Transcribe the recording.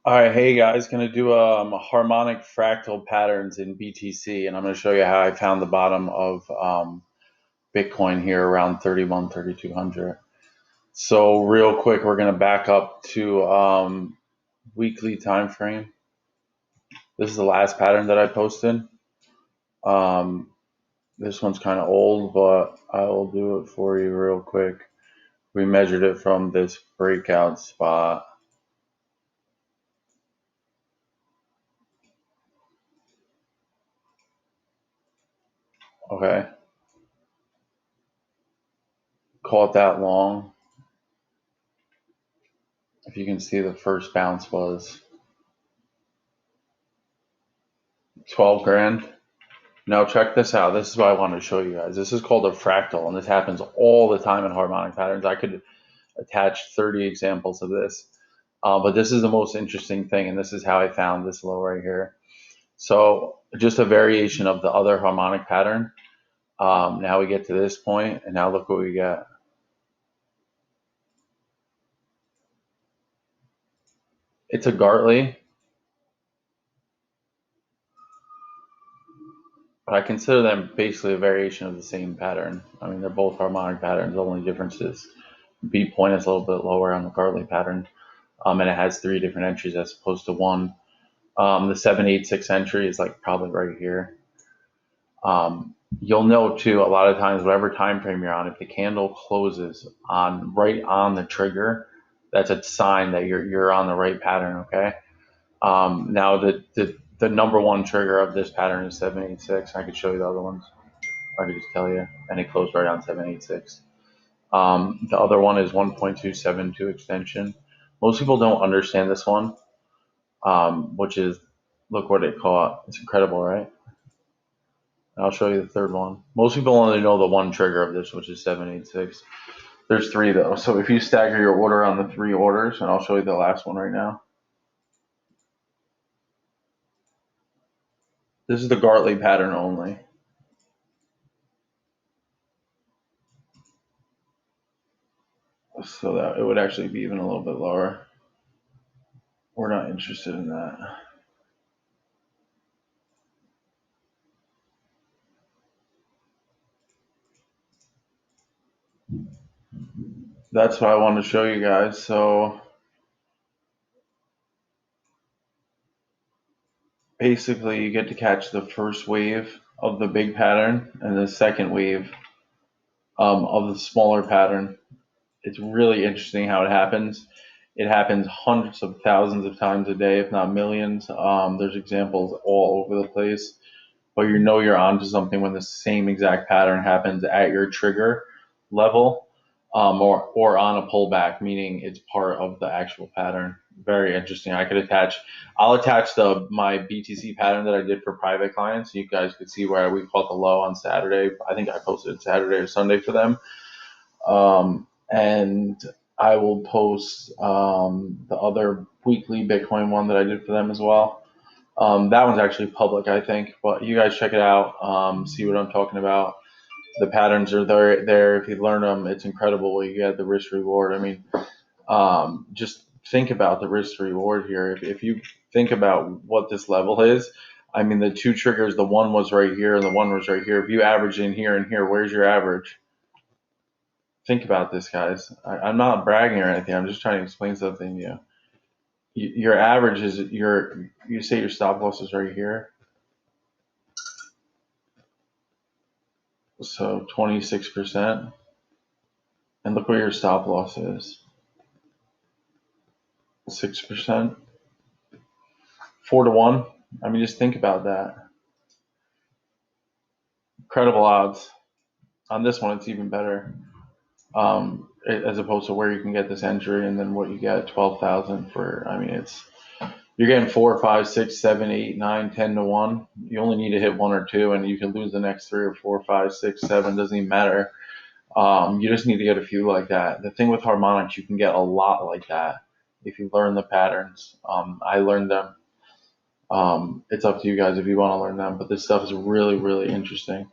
All right, hey guys, gonna do harmonic fractal patterns in BTC, and I'm gonna show you how I found the bottom of Bitcoin here around 31, 3200. So real quick, we're gonna back up to weekly time frame. This is the last pattern that I posted. Um, this one's kind of old, but I will do it for you real quick. We measured it from this breakout spot. Okay, call it that long. If you can see, the first bounce was 12 grand. Now check this out. This is what I wanted to show you guys. This is called a fractal, and this happens all the time in harmonic patterns. I could attach 30 examples of this, but this is the most interesting thing, and this is how I found this low right here. So just a variation of the other harmonic pattern. Now we get to this point, and now look what we get. It's a Gartley, but I consider them basically a variation of the same pattern. I mean, they're both harmonic patterns. The only difference is B point is a little bit lower on the Gartley pattern. And it has three different entries as opposed to one. The 786 entry is like probably right here. You'll know too, a lot of times, whatever time frame you're on, if the candle closes on right on the trigger, that's a sign that you're on the right pattern. Okay. Now the number one trigger of this pattern is 786. I could show you the other ones. I could just tell you, and it closed right on 786. The other one is 1.272 extension. Most people don't understand this one, which is, look what it caught. It's incredible, right? And I'll show you the third one. Most people only know the one trigger of this, which is 786. There's three though. So if you stagger your order on the three orders, and I'll show you the last one right now. This is the Gartley pattern only. So that it would actually be even a little bit lower. We're not interested in that. That's what I wanted to show you guys. So basically, you get to catch the first wave of the big pattern and the second wave of the smaller pattern. It's really interesting how it happens. It happens hundreds of thousands of times a day, if not millions. There's examples all over the place, but you know you're onto something when the same exact pattern happens at your trigger level, or on a pullback, meaning it's part of the actual pattern. Very interesting. I'll attach my BTC pattern that I did for private clients. So you guys could see where we caught the low on Saturday. I think I posted it Saturday or Sunday for them. And I will post the other weekly Bitcoin one that I did for them as well. That one's actually public, I think, but you guys check it out, see what I'm talking about. The patterns are there. If you learn them, it's incredible. You get the risk reward. I mean, just think about the risk reward here. If you think about what this level is, I mean, the two triggers, the one was right here and the one was right here. If you average in here and here, where's your average? Think about this, guys. I'm not bragging or anything. I'm just trying to explain something to you. Your average is you say your stop loss is right here. So 26%. And look where your stop loss is. 6%. 4-1. I mean, just think about that. Incredible odds. On this one, it's even better. As opposed to where you can get this entry and then what you get, 12,000 for. I mean, you're getting 4, 5, 6, 7, 8, 9, 10 to 1. You only need to hit one or two, and you can lose the next 3 or 4, 5, 6, 7. Doesn't even matter. You just need to get a few like that. The thing with harmonics, you can get a lot like that if you learn the patterns. I learned them. It's up to you guys if you want to learn them, but this stuff is really, really interesting.